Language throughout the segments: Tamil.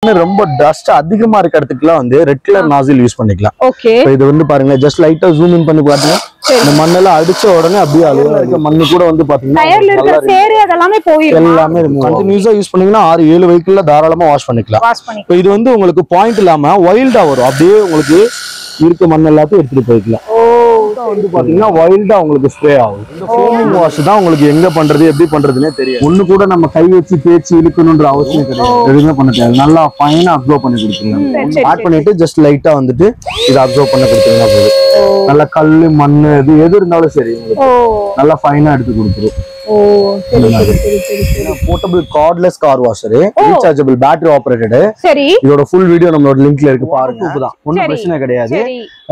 மண்ணு ரொம்ப டஸ்ட் அதிகமா இருக்க இடத்துக்குலாம் வந்து ரெட் கலர் நாசில் யூஸ் பண்ணிக்கலாம். ஓகே, இது வந்து பாருங்க ஜஸ்ட் லைட்டா ஜூம் இன் பண்ணி பாருங்க. இந்த மண்ணெல்லாம் அடிச்ச உடனே அப்படியே அழுவா இருக்க மண்ணு கூட வந்து பாத்தீங்கன்னா டயர்ல இருக்கிற சேறு அதெல்லாம் போயிடும். எல்லாமே கண்டினியூஸா யூஸ் பண்ணீங்கன்னா 6-7 வெஹிக்கிள்ல தாராளமா வாஷ் பண்ணிக்கலாம். இப்போ இது வந்து உங்களுக்கு பாயிண்ட் இல்லாம வைல்டா வரும். அப்படியே உங்களுக்கு இருக்க மண் எல்லாத்தையும் எடுத்துட்டு போய்க்கலாம். வந்து பாத்தீங்கன்னா வைல்டா உங்களுக்கு ஸ்ப்ரே ஆகும். இந்த ஃபோமிங் வாஷ் தான் உங்களுக்கு எங்க பண்றது எப்படி பண்றதுன்னே தெரியும். ஒண்ணு கூட நம்ம கை வச்சு தேய்ச்சி இழுக்கணும்ன்ற அவசியம் கிடையாது. எதுவுமே பண்ண தேவை. நல்லா ஃபைனா அப்சர்வ் பண்ணி கொடுத்துருங்க. ஆட் பண்ணிட்டு ஜஸ்ட் லைட்டா வந்துட்டு இதை அப்சர்வ் பண்ண கொடுத்தீங்கன்னா போதும். நல்லா கல்லு மண்ணு எது இருந்தாலும் சரி நல்லா ஃபைனா எடுத்து கொடுத்துரும். Portable cordless car washer, rechargeable battery operated. இதோட ஃபுல் வீடியோ நம்மளோட லிங்க்ல இருக்கு பாருங்க. ஒன்னும் பிரச்சனை கிடையாது.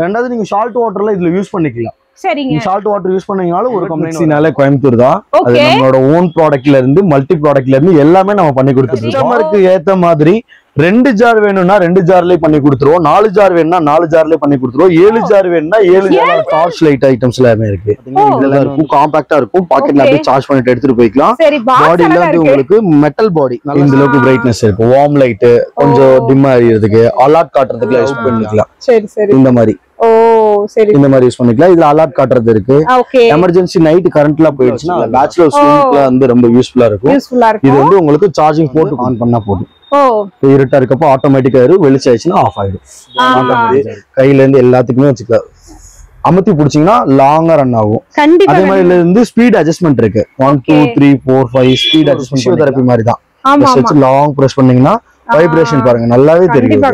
ரெண்டாவது நீங்க சால்ட் வாட்டர்ல இதுல யூஸ் பண்ணிக்கலாம். நீங்க சால்ட் வாட்டர் யூஸ் பண்ணீங்கனாலும் ஒரு கம்பெனினால கோயம்புத்தூர் தான். அது நம்மளோட ஓன் ப்ராடக்ட்ல இருந்து மல்டி ப்ராடக்ட்ல இருந்து எல்லாமே நம்ம பண்ணி கொடுத்துருக்கோம். கஸ்டமருக்கு ஏத்த மாதிரி 2 ஜார் வேணும்னா 2 ஜார்லயே பண்ணி கொடுத்துருவோம். 4 ஜார் வேணும்னா 4 ஜார்லயே பண்ணி கொடுத்துருவோம். 7 ஜார் வேணும்னா 7 ஜார். டார்ச் லைட் ஐட்டம்ஸ் எல்லாமே இருக்கு. இதெல்லாம் இருக்கும், காம்பாக்டா இருக்கும். பாக்கெட்ல அப்படியே சார்ஜ் பண்ணிட்டு எடுத்துட்டு போய்க்கலாம். பாடியில வந்து உங்களுக்கு மெட்டல் பாடி இந்த அளவுக்கு பிரைட்னஸ் இருக்கும். வார்ம் லைட் கொஞ்சம் டிம்மா எரியறதுக்கு அலர்ட் காட்டுறதுக்கு யூஸ் பண்ணிக்கலாம். இந்த மாதிரி இந்த மாதிரி யூஸ் பண்ணிக்கலாம். இதுல அலர்ட் காட்டுறது இருக்கு. எமர்ஜென்சி நைட் கரண்ட்லாம் போயிடுச்சுன்னா பேச்சுலர் ரூம்ல வந்து ரொம்ப யூஸ்ஃபுல்லா இருக்கும். இது வந்து உங்களுக்கு சார்ஜிங் போட்டு ஆன் பண்ணா போதும். இருட்டா இருக்கப்போ ஆட்டோமேட்டிக்கா வெளிச்சம் ஆயிடுச்சுன்னா ஆஃப் ஆயிடும். கையில இருந்து எல்லாத்துக்குமே வச்சுக்கலாம். அமுத்தி பிடிச்சீங்கன்னா லாங்கா ரன் ஆகும். அதே மாதிரி இதுல இருந்து ஸ்பீட் அட்ஜஸ்ட்மெண்ட் இருக்கு. 1 2 3 4 5 ஸ்பீட் அட்ஜஸ்ட்மெண்ட் தெரப்பி மாதிரி தான். லாங் பிரஸ் பண்ணீங்கன்னா வைப்ரேஷன் பாருங்க நல்லாவே தெரியும்.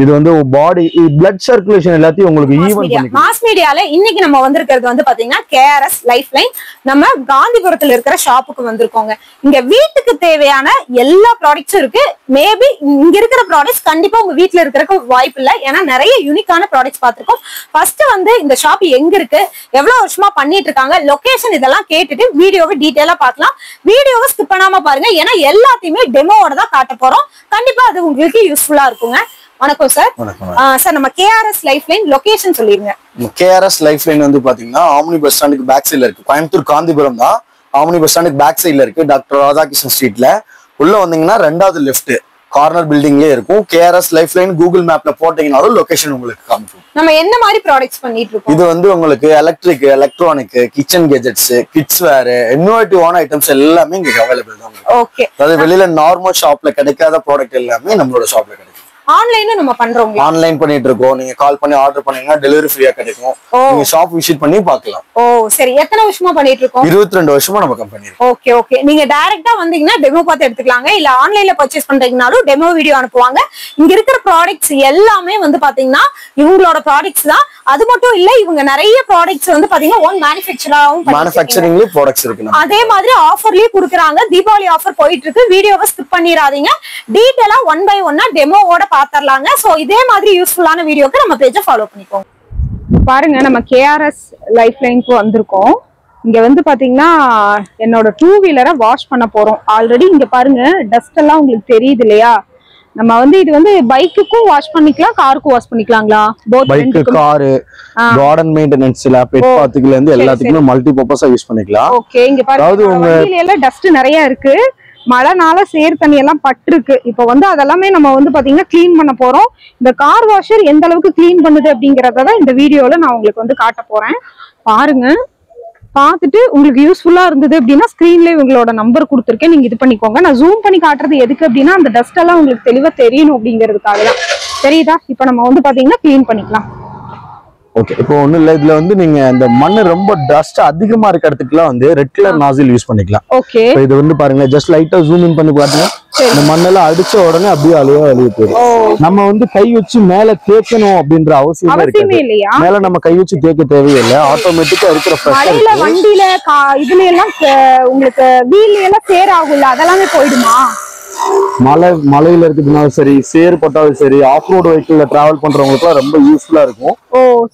இது வந்து பாடி பிளட் சர்க்குலேஷன் எல்லாத்தையும் உங்களுக்கு ஈவன் பண்ணிக்கும். மாஸ் மீடியால இன்னைக்கு நம்ம வந்திருக்கிறது வந்து பாத்தீங்கன்னா கேஆர்எஸ் லைஃப் லைன். நம்ம காந்திபுரத்துல இருக்கிற ஷாப்புக்கு வந்திருக்கோங்க. இங்க வீட்டுக்கு தேவையான எல்லா ப்ராடக்ட்ஸும் இருக்கு. மேபி இங்க இருக்கிற ப்ராடக்ட்ஸ் கண்டிப்பா உங்க வீட்டுல இருக்கிறதுக்கு வாய்ப்பு இல்லை. ஏன்னா நிறைய யூனிக்கான ப்ராடக்ட்ஸ் பார்த்திருக்கோம். ஃபர்ஸ்ட் வந்து இந்த ஷாப் எங்க இருக்கு, எவ்வளவு வருஷமா பண்ணிட்டு இருக்காங்க, லொகேஷன் இதெல்லாம் கேட்டுட்டு வீடியோவை டீடைலா பார்க்கலாம். வீடியோவை ஸ்கிப் பண்ணாம பாருங்க. ஏன்னா எல்லாத்தையுமே டெமோவோட தான் காட்ட போறோம். கண்டிப்பா அது உங்களுக்கு யூஸ்ஃபுல்லா இருக்குங்க. வணக்கம் சார். சார் நம்ம கேஆர்எஸ் லைஃப் லைன் லொகேஷன் சொல்லிருங்க. கேஆர்எஸ் லைஃப் லைன் வந்து பாத்தீங்கன்னா ஆம்னி பஸ் ஸ்டாண்டுக்கு பேக் சைடுல இருக்கு. கோயம்புத்தூர் காந்திபுரம் தான். ஆம்னி பஸ் ஸ்டாண்டுக்கு பேக் சைடுல இருக்கு. டாக்டர் ராதாகிருஷ்ணன் ஸ்ட்ரீட்ல உள்ள வந்தீங்கன்னா 2வது லெஃப்ட் கார்னர் பில்டிங்லயே இருக்கும். கேஆர்எஸ் லைஃப் லைன் கூகுள் மேப்ல போட்டீங்கனாலும் லொகேஷன் உங்களுக்கு காமிக்கும். நம்ம என்ன மாதிரி ப்ராடக்ட்ஸ் பண்ணிட்டு இருக்கோம்? இது வந்து உங்களுக்கு electric, electronic, kitchen gadgets, kids wear, இன்னோவேட்டிவான ஐட்டம்ஸ் எல்லாமே இங்க அவைலபிள் தான். ஓகே, அதாவது வெளியில நார்மல் ஷாப்ல கிடைக்காத ப்ராடக்ட் எல்லாமே நம்மளோட ஷாப்ல கிடைக்கும். ஆன்லைனும் நம்ம பண்றோம். ஆன்லைன் பண்ணிட்டு இருக்கோம். நீங்க கால் பண்ணி ஆர்டர் பண்ணீங்கன்னா டெலிவரி ஃப்ரீயா கிடைக்கும். நீங்க ஷாப் விசிட் பண்ணி பார்க்கலாம். ஓ சரி. எத்தனை வருஷமா பண்ணிட்டு இருக்கோம்? 22 வருஷமா நம்ம கம்பெனி இருக்கு. Okay okay. நீங்க டைரக்டா வந்தீங்கன்னா டெமோ பார்த்து எடுத்துக்கலாங்க. இல்ல ஆன்லைன்ல பர்ச்சேஸ் பண்றீங்கனாலும் டெமோ வீடியோ அனுப்புவாங்க. இங்க இருக்கிற ப்ராடக்ட்ஸ் எல்லாமே வந்து பாத்தீங்கன்னா இவங்களோட ப்ராடக்ட்ஸ் தான். அது மட்டும் இல்ல, இவங்க நிறைய ப்ராடக்ட்ஸ் வந்து பாத்தீங்கன்னா ஓன் மேனுஃபேக்சரிங்ல ப்ராடக்ட்ஸ் இருக்கு. அதே மாதிரி ஆஃபர்லயே குடுக்குறாங்க. தீபாவளி ஆஃபர் போயிட்டு இருக்கு. வீடியோவை ஸ்கிப் பண்ணிராதீங்க. டீடைலா 1 by 1 டெமோவோட பாத்தறலாங்க. சோ இதே மாதிரி யூஸ்ஃபுல்லான வீடியோக்கு நம்ம பேஜை ஃபாலோ பண்ணிக்கோங்க. பாருங்க, நம்ம கேஆர்எஸ் லைஃப் லைனுக்கு வந்திருக்கோம். இங்க வந்து பாத்தீங்கன்னா என்னோட 2 வீலரை வாஷ் பண்ண போறோம். ஆல்ரெடி இங்க பாருங்க டஸ்ட் எல்லாம் உங்களுக்கு தெரியுது இல்லையா? நம்ம வந்து இது வந்து பைக்குக்கும் வாஷ் பண்ணிக்கலாம், காருக்கும் வாஷ் பண்ணிக்கலாங்களா? பைக், கார், கார்டன் மெயின்டெனன்ஸ்ல பெட் பாத்துக்குல இருந்து எல்லாத்துக்குமே மல்டி பர்பஸா யூஸ் பண்ணிக்கலாம். ஓகே, இங்க பாருங்க வண்டியில எல்லாம் டஸ்ட் நிறைய இருக்கு. மழைனால சேர் தண்ணி எல்லாம் பட்டிருக்கு. இப்ப வந்து அதெல்லாமே நம்ம வந்து பாத்தீங்கன்னா கிளீன் பண்ண போறோம். இந்த கார் வாஷர் எந்த அளவுக்கு கிளீன் பண்ணுது அப்படிங்கறத இந்த வீடியோல நான் உங்களுக்கு வந்து காட்ட போறேன். பாருங்க, பார்த்துட்டு உங்களுக்கு யூஸ்ஃபுல்லா இருந்தது அப்படின்னா ஸ்கிரீன்ல உங்களோட நம்பர் கொடுத்துருக்கேன், நீங்க இது பண்ணிக்கோங்க. நான் ஜூம் பண்ணி காட்டுறது எதுக்கு அப்படின்னா அந்த டஸ்ட் எல்லாம் உங்களுக்கு தெளிவா தெரியணும் அப்படிங்கிறதுக்காக தான். தெரியுதா? இப்ப நம்ம வந்து பாத்தீங்கன்னா கிளீன் பண்ணிக்கலாம். ஓகே, இப்போ ஒண்ணு இல்ல, இதுல வந்து நீங்க அந்த மண்ணு ரொம்ப டஸ்ட் அதிகமா இருக்க இடத்துக்குலாம் வந்து ரெட் கலர் நாசில் யூஸ் பண்ணிக்கலாம். ஓகே, இது வந்து பாருங்க ஜஸ்ட் லைட்டா ஜூம் இன் பண்ணி பாருங்க. இந்த மண்ணெல்லாம் அடிச்ச உடனே அப்படியே அழுகி போயிடும். நம்ம வந்து கை வச்சு மேல தேய்க்கணும் அப்படின்ற அவசியமே இல்லையா? மேல நம்ம கை வச்சு தேய்க்க தேவையில்லை. ஆட்டோமேட்டிக்கா இருக்கிற பிரஷர் வண்டியில இதுல எல்லாம் உங்களுக்கு வீல்ல எல்லாம் சேர் ஆகும்ல, அதெல்லாமே போயிடுமா? மலையில இருக்கிறதுனாலும் சரி, சேர் பட்டாலும் சரி, ஆஃப் ரோடு வெஹிக்கிள்ல டிராவல் பண்றவங்களுக்கு ரொம்ப யூஸ்ஃபுல்லா இருக்கும்.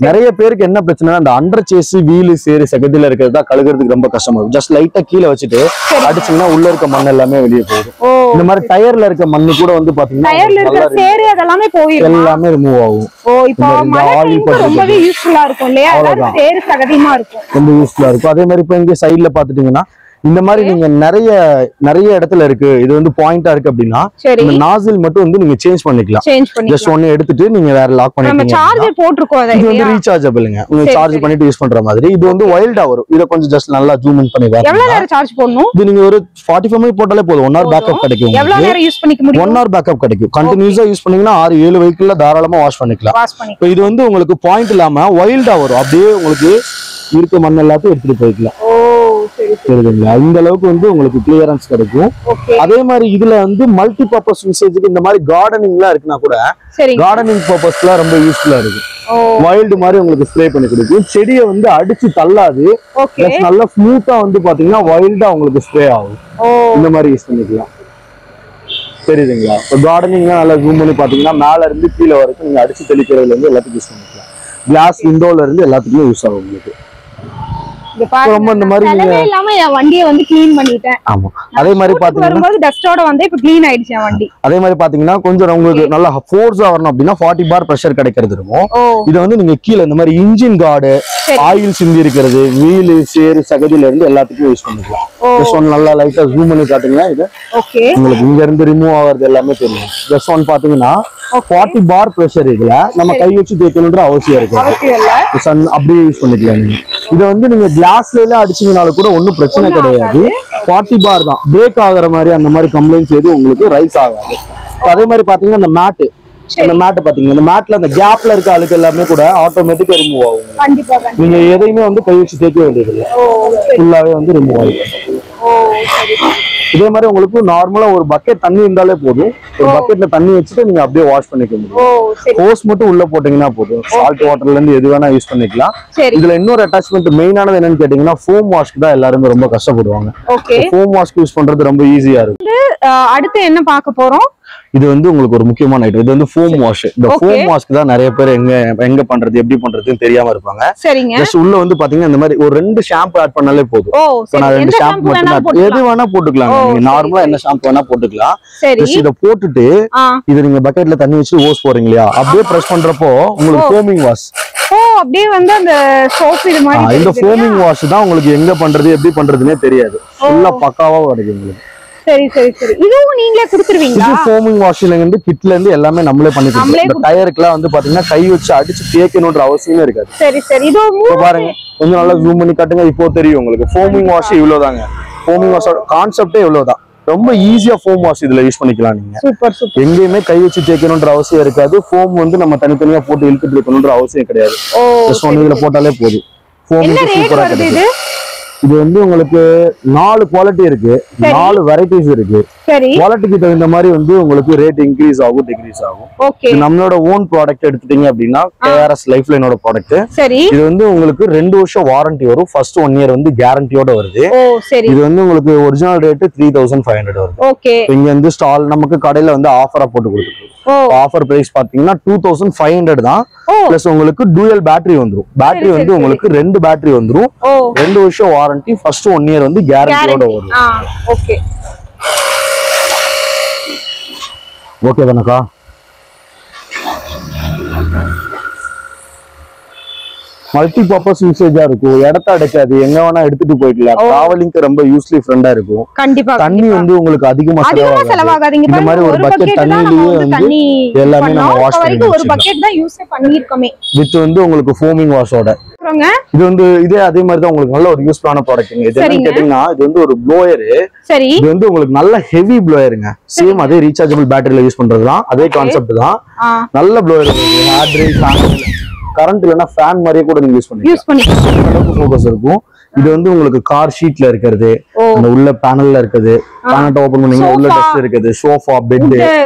நிறைய பேருக்கு என்ன பிரச்சனை, அந்த அண்டர் சேஸ் வீலு சேரு செகண்டில இருக்கிறதா கழுகுறதுக்கு ரொம்ப கஷ்டமா இருக்கும். ஜஸ்ட் லைட்டா கீழே வச்சுட்டு அடிச்சீங்கன்னா உள்ள இருக்க மண் எல்லாமே வெளியே போயிடும். இந்த மாதிரி டயர்ல இருக்க மண்ணு கூட வந்து பாத்தீங்கன்னா எல்லாமே ரிமூவ் ஆகும். ரொம்பவே யூஸ்ஃபுல்லா இருக்கும் இல்லையா? சேரு சகதியமா இருக்கும், ரொம்ப யூஸ்ஃபுல்லா இருக்கும். அதே மாதிரி இப்ப இங்க சைட்ல பாத்துட்டீங்கன்னா இந்த மாதிரி நீங்க நிறைய இடத்துல இருக்கு, இது வந்து பாயிண்டா இருக்கு அப்படின்னா இந்த நாசில் மட்டும் வந்து நீங்க சேஞ்ச் பண்ணிக்கலாம். ஜஸ்ட் ஒன்னு எடுத்துட்டு நீங்க வேற லாக் பண்ணிக்கலாம். சார்ஜர் போட்டுருக்கோம். இது வந்து ரீசார்ஜபிள்ங்க, நீங்க சார்ஜ் பண்ணிட்டு யூஸ் பண்ற மாதிரி. இது வந்து வைல்டா வரும். இத கொஞ்சம் ஜஸ்ட் நல்லா ஜூம் இன் பண்ணி பாருங்க. எவ்வளவு நேரம் சார்ஜ் பண்ணனும்? இது நீங்க ஒரு 45 mAh போட்டாலே போதும். 1 hour பேக்கப் கிடைக்கும். எவ்வளவு நேரம் யூஸ் பண்ணிக்க முடியும்? 1 hour பேக்கப் கிடைக்கும். கண்டினியூஸா யூஸ் பண்ணீங்கன்னா 6-7 வெஹிக்கிள்ல தாராளமா வாஷ் பண்ணிக்கலாம். இப்போ இது வந்து உங்களுக்கு பாயிண்ட் இல்லாம வைல்டா வரும். அப்படியே உங்களுக்கு இருக்க மண் எல்லாத்தையும் எடுத்துட்டு போய்க்கலாம். சரிங்களா? இந்த அளவுக்கு வந்து உங்களுக்கு கிளியரன்ஸ் கிடைக்கும். அதே மாதிரி இதுல வந்து மல்டி பர்பஸ் யூசேஜ்க்கு இந்த மாதிரி கார்டனிங்லாம் இருக்குன்னா கூட கார்டனிங் பர்பஸ்க்குலாம் ரொம்ப யூஸ்ஃபுல்லா இருக்கு. வைல்டு மாதிரி உங்களுக்கு ஸ்ப்ரே பண்ணி கொடுக்கும். செடியை வந்து அடிச்சு தள்ளாது, நல்லா ஸ்மூத்தா வந்து பாத்தீங்கன்னா வைல்டா உங்களுக்கு ஸ்ப்ரே ஆகும். இந்த மாதிரி யூஸ் பண்ணிக்கலாம். தெரியுதுங்களா? இப்போ கார்டனிங்லாம் நல்லா ஜூம் பண்ணி பாத்தீங்கன்னா மேல இருந்து கீழே வரைக்கும் நீங்க அடிச்சு தெளிக்கிறதுல இருந்து எல்லாத்துக்கும் யூஸ் பண்ணிக்கலாம். கிளாஸ் விண்டோல இருந்து எல்லாத்துக்குமே யூஸ் ஆகும் உங்களுக்கு. ரொம்ப இந்த மாதிரி இல்லாம என் வண்டியை வந்து க்ளீன் பண்ணிட்டேன். ஆமா, அதே மாதிரி பாத்தீங்கன்னா வரும்போது டஸ்டோட வந்து இப்ப க்ளீன் ஆயிடுச்சு என் வண்டி. அதே மாதிரி பாத்தீங்கன்னா கொஞ்சம் உங்களுக்கு நல்லா ஃபோர்ஸா வரணும் அப்படின்னா 40 bar பிரஷர் கிடைக்கிறது இருக்கும். இது வந்து நீங்க கீழே இந்த மாதிரி இன்ஜின் கார்டு, ஆயில் சிந்தி இருக்கிறது, வீல், சேறு, சகதியில இருந்து எல்லாத்துக்கும் யூஸ் பண்ணிக்கலாம். ஜஸ்ட் ஒன் நல்லா லைட்டா ஜூம் பண்ணி காட்டுங்க. இது உங்களுக்கு இங்க இருந்து ரிமூவ் ஆகிறது எல்லாமே தெரியும். ஜஸ்ட் ஒன் பாத்தீங்கன்னா 40 bar பிரஷர். இதுல நம்ம கை வச்சு தேய்க்கணும்ன்ற அவசியம் இருக்கு. அப்படியே யூஸ் பண்ணிக்கலாம். நீங்க இதை வந்து நீங்க கிளாஸ்ல எல்லாம் அடிச்சீங்கனாலும் கூட ஒன்னும் பிரச்சனை கிடையாது. 40 bar தான். பிரேக் ஆகுற மாதிரி அந்த மாதிரி கம்ப்ளைண்ட்ஸ் எதுவும் உங்களுக்கு ரைஸ் ஆகாது. அதே மாதிரி பாத்தீங்கன்னா இந்த மேட்டு பாத்தீங்கன்னா இந்த மேட்ல அந்த கேப்ல இருக்க அழுக்கு எல்லாமே கூட ஆட்டோமேட்டிக்கா ரிமூவ் ஆகும். நீங்க எதையுமே வந்து கை வச்சு தேய்க்க வேண்டியது இல்லை. ஃபுல்லாவே வந்து ரிமூவ் ஆகும். இதே மாதிரி உங்களுக்கு நார்மலா ஒரு பக்கெட் தண்ணி இருந்தாலே போதும். ஒரு பக்கெட்ல தண்ணி வச்சுட்டு நீங்க அப்படியே வாஷ் பண்ணிக்க முடியும். ஹோஸ் மட்டும் உள்ள போட்டீங்கன்னா போதும். சால்ட் வாட்டர்ல இருந்து எது வேணா யூஸ் பண்ணிக்கலாம். இதுல இன்னொரு அட்டாச்மெண்ட் மெயினானது என்னன்னு கேட்டீங்கன்னா ஃபோம் வாஷ்க்கு தான் எல்லாருமே ரொம்ப கஷ்டப்படுவாங்க. ஃபோம் வாஷ்க்கு யூஸ் பண்றது ரொம்ப ஈஸியா இருக்கும். அடுத்து என்ன பார்க்க போறோம்? இது வந்து உங்களுக்கு ஒரு முக்கியமான ஐட்டம். இது வந்து ஃபோம் வாஷ். இந்த ஃபோம் வாஷ்க்கு தான் நிறைய பேர் எங்க பண்றது எப்படி பண்றதுன்னு தெரியாம இருப்பாங்க. ஜஸ்ட் உள்ள வந்து பாத்தீங்கன்னா இந்த மாதிரி ஒரு 2 ஷாம்பு ஆட் பண்ணாலே போதும். நான் 2 ஷாம்பு மட்டும் எது வேணா போட்டுக்கலாம். நீங்க நார்மலா என்ன ஷாம்பு வேணா போட்டுக்கலாம். ஜஸ்ட் இத போட்டுட்டு இது நீங்க பக்கெட்ல தண்ணி வச்சு ஓஸ் போறீங்க இல்லையா, அப்படியே பிரஷ் பண்றப்போ உங்களுக்கு ஃபோமிங் வாஷ் அப்படியே வந்து அந்த சோப் இது மாதிரி இந்த ஃபோமிங் வாஷ் தான் உங்களுக்கு எங்க பண்றது எப்படி பண்றதுன்னே தெரியாது. ஃபுல்லா பக்காவா கிடைக்கும் உங்களுக்கு. சரி சரி சரி. இதுவும் நீங்களே கொடுத்துருவீங்களா? இது ஃபோமிங் வாஷ்ல இருந்து கிட்ல இருந்து எல்லாமே நம்மளே பண்ணி கொடுப்போம். இந்த டயருக்குலாம் வந்து பாத்தீங்கன்னா கை வச்சு அடிச்சு தேய்க்கணும்ன்ற அவசியமே இருக்காது. சரி சரி. இது பாருங்க, கொஞ்சம் நல்லா ஜூம் பண்ணி காட்டுங்க. இப்போ தெரியும் உங்களுக்கு. ஃபோமிங் வாஷ் இவ்வளவுதாங்க. ஃபோமிங் வாஷோட கான்செப்டே இவ்வளவுதான். ரொம்ப ஈஸியா ஃபோம் வாஷ் இதுல யூஸ் பண்ணிக்கலாம். நீங்க சூப்பர் சூப்பர். எங்கேயுமே கை வச்சு தேய்க்கணும்ன்ற அவசியம் இருக்காது. ஃபோம் வந்து நம்ம தனித்தனியா போட்டு இழுத்துட்டு இருக்கணும்ன்ற அவசியம் கிடையாது. ஜஸ்ட் ஒன்னு இதுல போட்டாலே போதும். ஃபோம் சூப்பரா கிடைக்கும். இது வந்து உங்களுக்கு 4 குவாலிட்டி இருக்கு, 4 வெரைட்டிஸ் இருக்கு. குவாலிட்டிக்கு தகுந்த மாதிரி வந்து உங்களுக்கு ரேட் இன்க்ரீஸ் ஆகும், டிக்ரீஸ் ஆகும். இது நம்மளோட ஓன் ப்ராடக்ட் எடுத்துட்டீங்க அப்படின்னா KRS லைஃப்லைனோட ப்ராடக்ட். இது வந்து உங்களுக்கு 2 வருஷம் வாரண்டி வரும். ஃபர்ஸ்ட் 1 இயர் வந்து கேரண்டியோட வருது. இது வந்து உங்களுக்கு ஒரிஜினல் ரேட் 3500 வருது. இங்க வந்து ஸ்டால் நமக்கு கடையில வந்து ஆஃபரா போட்டு கொடுத்துருக்கு. ஆஃபர் பிரைஸ் பாத்தீங்கன்னா 2500 தான். பிளஸ் உங்களுக்கு டூயல் பேட்டரி வந்துரும். பேட்டரி வந்து உங்களுக்கு 2 பேட்டரி வந்துரும். 2 வருஷம் வாரண்டி. ஃபர்ஸ்ட் 1 இயர் வந்து கேரண்டியோட வரும். ஓகே தானக்கா? மல்டி பர்பஸ் யூசேஜா இருக்கும். இடத்த அடைக்காது, எங்க வேணா எடுத்துட்டு போயிடலாம். டிராவலிங்க்கு ரொம்ப யூஸ்லி ஃப்ரெண்டா இருக்கும். தண்ணி வந்து உங்களுக்கு அதிகமா செலவாகாது. இந்த மாதிரி ஒரு பக்கெட் தண்ணியிலேயே வந்து எல்லாமே நம்ம வாஷ் பண்ணி ஒரு பக்கெட் தான் யூஸ் பண்ணிருக்கோமே. வித் வந்து உங்களுக்கு ஃபோமிங் வாஷோட. இது வந்து இதே அதே மாதிரி தான் உங்களுக்கு நல்ல ஒரு யூஸ்ஃபுல்லான ப்ராடக்ட்ங்க. இது என்னன்னு கேட்டீங்கன்னா இது வந்து ஒரு ப்ளோயர். இது வந்து உங்களுக்கு நல்ல ஹெவி ப்ளோயருங்க. சேம் அதே ரீசார்ஜபிள் பேட்டரியில யூஸ் பண்றதுதான். அதே கான்செப்ட் தான். நல்ல ப்ளோயர். ஹேர் ட்ரை, கரண்ட் இல்லைன்னா ஃபேன் மாதிரியே கூட நீங்க யூஸ் பண்ணிக்கலாம். ஃபோக்கஸ் இருக்கும். இது வந்து உங்களுக்கு கார் ஷீட்ல இருக்கிறது, அந்த உள்ள பேனல்ல இருக்குது, பேனட் ஓபன் பண்ணீங்கன்னா உள்ள டஸ்ட் இருக்குது, சோஃபா, பெட்,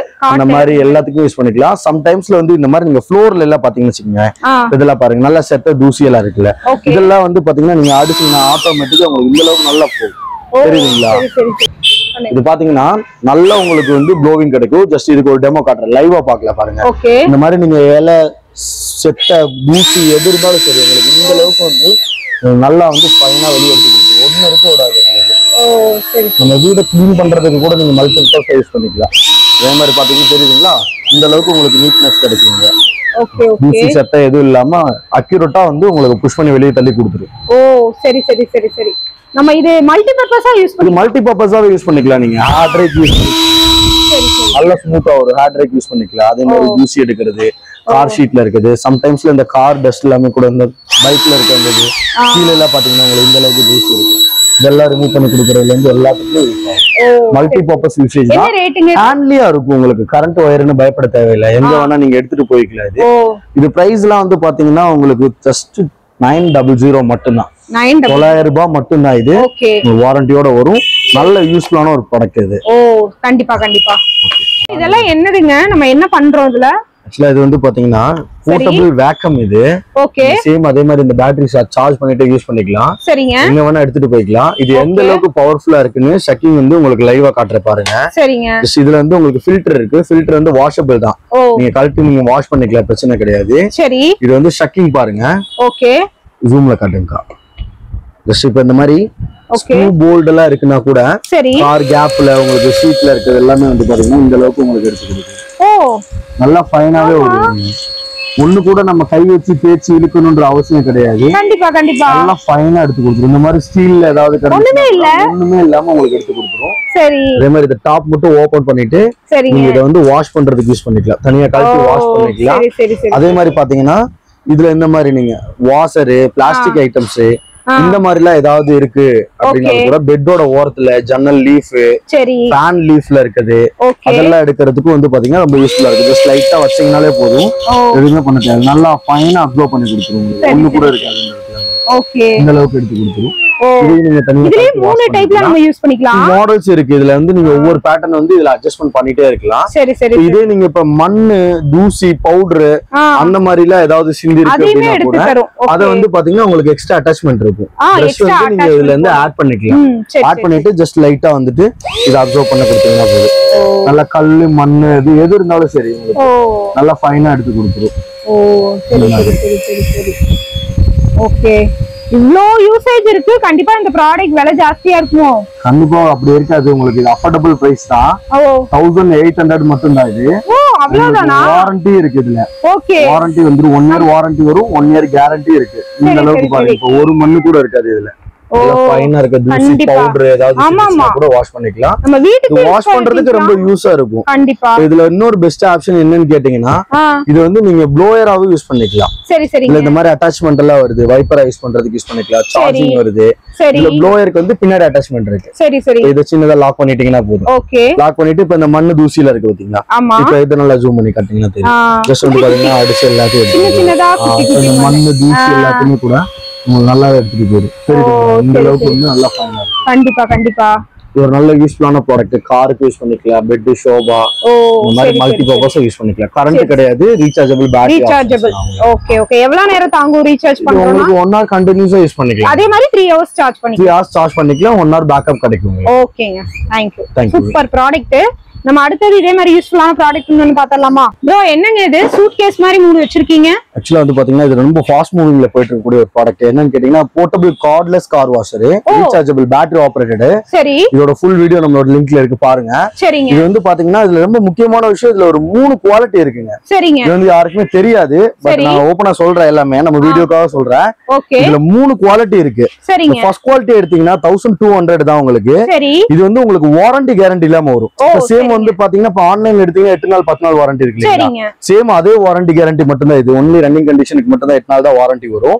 அந்த மாதிரி எல்லாத்துக்கும் யூஸ் பண்ணிக்கலாம். சம்டைம்ஸ்ல வந்து இந்த மாதிரி நீங்க ஃப்ளோர்ல எல்லாம் பாத்தீங்கன்னு வச்சுக்கோங்க, இதெல்லாம் பாருங்க நல்லா செத்த தூசி எல்லாம் இருக்குல்ல, இதெல்லாம் வந்து பாத்தீங்கன்னா நீங்க அடிச்சீங்கன்னா ஆட்டோமேட்டிக்கா உங்களுக்கு இந்த அளவுக்கு நல்லா போகும். தெரியுதுங்களா? இது பாத்தீங்கன்னா நல்லா உங்களுக்கு வந்து ப்ளோவிங் கிடைக்கும். ஜஸ்ட் இதுக்கு ஒரு டெமோ காட்டுறேன், லைவா பாக்கல பாருங்க. இந்த மாதிரி நீங்க இலை செத்த தூசி எது இருந்தாலும் சரி உங்களுக்கு இந்த அளவுக்கு வந்து நல்லா வந்து ஃபைனா வெளியே எடுத்து கொடுத்து ஒண்ணு இருக்க விடாது உங்களுக்கு. நம்ம வீடை கிளீன் பண்றதுக்கு கூட நீங்க மல்டிபிள் யூஸ் பண்ணிக்கலாம். அதே மாதிரி பாத்தீங்கன்னா தெரியுதுங்களா, இந்த அளவுக்கு உங்களுக்கு நீட்னஸ் கிடைக்குங்க. ஓகே ஓகே தூசி சட்டை எதுவும் இல்லாம அக்யூரேட்டா வந்து உங்களுக்கு புஷ் பண்ணி வெளியே தள்ளி கொடுத்துரும். ஓ சரி சரி சரி சரி. நம்ம இது மல்டி பர்பஸா யூஸ் பண்ணி மல்டி பர்பஸாவே யூஸ் பண்ணிக்கலாம். நீங்க ஹேர் ட்ரைக்கு யூஸ் பண்ணிக்கலாம், நல்ல ஸ்மூத்தா ஒரு ஹேர் ட்ரைக்கு யூஸ் பண்ணிக்கலாம். அதே மாதிரி தூசி எடுக்கிறது கார் ஷீட்ல இருக்குது. சம்டைம்ஸ்ல இந்த கார் டஸ்ட் எல்லாமே கூட இந்த பைக்ல இருக்கிறது கீழே எல்லாம் பாத்தீங்கன்னா உங்களுக்கு இந்த அளவுக்கு தூசி இருக்கு, இதெல்லாம் ரிமூவ் பண்ணி கொடுக்கறதுல இருந்து எல்லாத்துக்கும் யூஸ் ஆகும். மல்டி பர்பஸ் யூசேஜ் தான், ஹேண்ட்லியா இருக்கும். உங்களுக்கு கரண்ட் ஒயர்னு பயப்பட தேவையில்லை, எங்க வேணா நீங்க எடுத்துட்டு போய்க்கலாம். இது பிரைஸ் எல்லாம் வந்து பாத்தீங்கன்னா உங்களுக்கு ஜஸ்ட் 900 மட்டும்தான், 900 ரூபாய் மட்டும்தான். இது வாரண்டியோட வரும், நல்ல யூஸ்ஃபுல்லான ஒரு ப்ராடக்ட் இது. ஓ கண்டிப்பா கண்டிப்பா. இதெல்லாம் என்னதுங்க, நம்ம என்ன பண்றோம் இதுல? ஆக்சுவலா இது வந்து பாத்தீங்கன்னா போர்ட்டபிள் வேக்கம். இது ஓகே சேம் அதே மாதிரி இந்த பேட்டரி சார்ஜ் பண்ணிட்டு யூஸ் பண்ணிக்கலாம். சரிங்க, எங்க வேணா எடுத்துட்டு போய்க்கலாம். இது எந்த அளவுக்கு பவர்ஃபுல்லா இருக்குன்னு ஷக்கிங் வந்து உங்களுக்கு லைவா காட்டுற பாருங்க. சரிங்க, இதுல வந்து உங்களுக்கு ஃபில்டர் இருக்கு, ஃபில்டர் வந்து வாஷபிள் தான், நீங்க கழட்டி நீங்க வாஷ் பண்ணிக்கலாம், பிரச்சனை கிடையாது. சரி, இது வந்து ஷக்கிங் பாருங்க. ஓகே ஜூம்ல காட்டுங்க. ஜஸ்ட் இப்ப இந்த மாதிரி ஸ்க்ரூ போல்ட் எல்லாம் இருக்குன்னா கூட கார் கேப்ல உங்களுக்கு சீட்ல இருக்குது எல்லாமே வந்து பாத்தீங்கன்னா இந்த அளவுக்கு உங்களுக்கு எடுத்து கொடுக்கும். நல்லா ஃபைனாவே வரும், ஒண்ணு கூட நம்ம கை வச்சு தேய்ச்சி இழுக்கணும்ன்ற அவசியம் கிடையாது. கண்டிப்பா கண்டிப்பா நல்லா ஃபைனா எடுத்து கொடுத்துரும். இந்த மாதிரி ஸ்டீல்ல ஏதாவது ஒண்ணுமே இல்லாம உங்களுக்கு எடுத்து கொடுத்துரும். சரி, அதே மாதிரி இந்த டாப் மட்டும் ஓபன் பண்ணிட்டு நீங்க இதை வந்து வாஷ் பண்றதுக்கு யூஸ் பண்ணிக்கலாம், தனியா கழட்டி வாஷ் பண்ணிக்கலாம். அதே மாதிரி பாத்தீங்கன்னா இதுல இந்த மாதிரி நீங்க வாஷரு, பிளாஸ்டிக் ஐட்டம்ஸ் இந்த மாதிரி எல்லாம் ஏதாவது இருக்கு அப்படின்னா கூட பெட்டோட ஓரத்துல ஜன்னல் லீஃப், ஃபேன் லீஃப்ல இருக்குது, அதெல்லாம் எடுக்கிறதுக்கு வந்து பாத்தீங்கன்னா ரொம்ப யூஸ்ஃபுல்லா இருக்கு. ஜஸ்ட் லைட்டா வச்சீங்கனாலே போதும், எதுவுமே பண்ண தேவை, நல்லா ஃபைனா அப்சர்வ் பண்ணி கொடுத்துரும். ஒண்ணு கூட இருக்காது, இந்த அளவுக்கு எடுத்து கொடுத்துரும். மாடல்ஸ் இருக்கு இதுல வந்து நீங்க ஒவ்வொரு பேட்டர்ன் வந்து இதுல அட்ஜஸ்ட்மென்ட் பண்ணிட்டே இருக்கலாம். இதே நீங்க இப்ப மண்ணு, தூசி, பவுடர் அந்த மாதிரி எல்லாம் ஏதாவது சிந்தி இருக்கு அப்படின்னா கூட அதை வந்து பாத்தீங்கன்னா உங்களுக்கு எக்ஸ்ட்ரா அட்டாச்மெண்ட் இருக்கும், நீங்க இதுல இருந்து ஆட் பண்ணிக்கலாம். ஆட் பண்ணிட்டு ஜஸ்ட் லைட்டா வந்துட்டு இதை அப்சர்வ் பண்ண கொடுத்தீங்கன்னா போதும். நல்லா கல்லு, மண்ணு எது இருந்தாலும் சரி நல்லா ஃபைனா எடுத்து கொடுத்துரும். ஓகே, இவ்ளோ யூசேஜ் இருக்கு, கண்டிப்பா இந்த ப்ராடக்ட் விலை ஜாஸ்தியா இருக்குமோ? கண்டிப்பா அப்படி இருக்காது, உங்களுக்கு இது அஃபோர்டபிள் பிரைஸ் தான். 1800 மட்டும் தான் இது. அவ்வளவுதானா? வாரண்டி இருக்கு இதுல. ஓகே, வாரண்டி வந்து 1 இயர் வாரண்டி வரும், 1 இயர் கேரண்டி இருக்கு. இந்த அளவுக்கு பாருங்க, இப்போ ஒரு மண்ணு கூட இருக்காது இதுல. ஃபைனா இருக்கு, தூசி பவுடர் ஏதாவது கூட வாஷ் பண்ணிக்கலாம். நம்ம வீட்டுக்கு வாஷ் பண்றதுக்கு ரொம்ப யூஸா இருக்கும். கண்டிப்பா இதுல இன்னொரு பெஸ்ட் ஆப்ஷன் என்னன்னு கேட்டீங்கன்னா இது வந்து நீங்க ப்ளோயராவே யூஸ் பண்ணிக்கலாம். சரி சரி, இந்த மாதிரி அட்டாச்மெண்ட் எல்லாம் வருது, வைப்பரா யூஸ் பண்றதுக்கு யூஸ் பண்ணிக்கலாம். சார்ஜிங் வருது. இதுல ப்ளோயருக்கு வந்து பின்னாடி அட்டாச்மெண்ட் இருக்கு. சரி சரி, இத சின்னதா லாக் பண்ணிட்டீங்கன்னா போதும். ஓகே, லாக் பண்ணிட்டு இப்ப இந்த மண்ணு தூசில இருக்கு பாத்தீங்களா, இப்ப இத நல்லா ஜூம் பண்ணி காட்டிங்கன்னா தெரியும். ஜஸ்ட் வந்து பாத்தீங்கன்னா அடிச்சு எல்லாத்தையும் இந்த மண்ணு தூசி எல்லாத்தையுமே கூட நல்லா எடுத்துட்டு போயிடும். இந்த அளவுக்கு வந்து நல்லா ஃபைனா இருக்கும். கண்டிப்பா கண்டிப்பா ஒரு நல்ல யூஸ்ஃபுல்லான ப்ராடக்ட். காருக்கு யூஸ் பண்ணிக்கலாம், பெட், ஷோபா, இந்த மாதிரி மல்டி பர்பஸ் யூஸ் பண்ணிக்கலாம். கரண்ட் கிடையாது, rechargeable battery. Rechargeable. Okay okay, எவ்வளவு நேரம் தாங்கும் ரீசார்ஜ் பண்றோம்னா? உங்களுக்கு 1 hour கண்டினியூஸா யூஸ் பண்ணிக்கலாம். அதே மாதிரி 3 hours சார்ஜ் பண்ணிக்கலாம். 3 hours சார்ஜ் பண்ணிக்கலாம், 1 hour பேக்கப் கிடைக்கும். ஓகேங்க, थैंक यू. Super product. நம்ம அடுத்தது இதே மாதிரி யூஸ்ஃபுல்லான ப்ராடக்ட் வந்து பார்த்தலாமா? ப்ரோ என்னங்க இது சூட்கேஸ் மாதிரி 3 வச்சிருக்கீங்க? ஆக்சுவலா வந்து பாத்தீங்கன்னா இது ரொம்ப ஃபாஸ்ட் மூவிங்ல போயிட்டு இருக்கக்கூடிய ஒரு ப்ராடக்ட். என்னன்னு கேட்டீங்கன்னா portable cordless car washer, rechargeable battery operated. சரி, இதோட ஃபுல் வீடியோ நம்மளோட லிங்க்ல இருக்கு பாருங்க. சரிங்க, இது வந்து பாத்தீங்கன்னா இதுல ரொம்ப முக்கியமான விஷயம், இதுல ஒரு 3 குவாலிட்டி இருக்குங்க. சரிங்க, இது வந்து யாருக்குமே தெரியாது, பட் நான் ஓபனா சொல்றேன், எல்லாமே நம்ம வீடியோக்காக சொல்றேன். ஓகே, இதுல 3 குவாலிட்டி இருக்கு. சரிங்க, ஃபர்ஸ்ட் குவாலிட்டி எடுத்தீங்கன்னா 1200 தான் உங்களுக்கு. சரி, இது வந்து உங்களுக்கு வாரண்டி கேரண்டி இல்லாம வரும். சேம் வந்து பாத்தீங்கன்னா இப்ப ஆன்லைன்ல எடுத்தீங்கன்னா 8 நாள் 10 நாள் வாரண்டி இருக்கு இல்லையா, சேம் அதே வாரண்டி கேரண்டி மட்டும் தான். இது ஒன்லி ரன்னிங் கண்டிஷனுக்கு மட்டும் தான் 8 நாள் தான் வாரண்டி வரும்.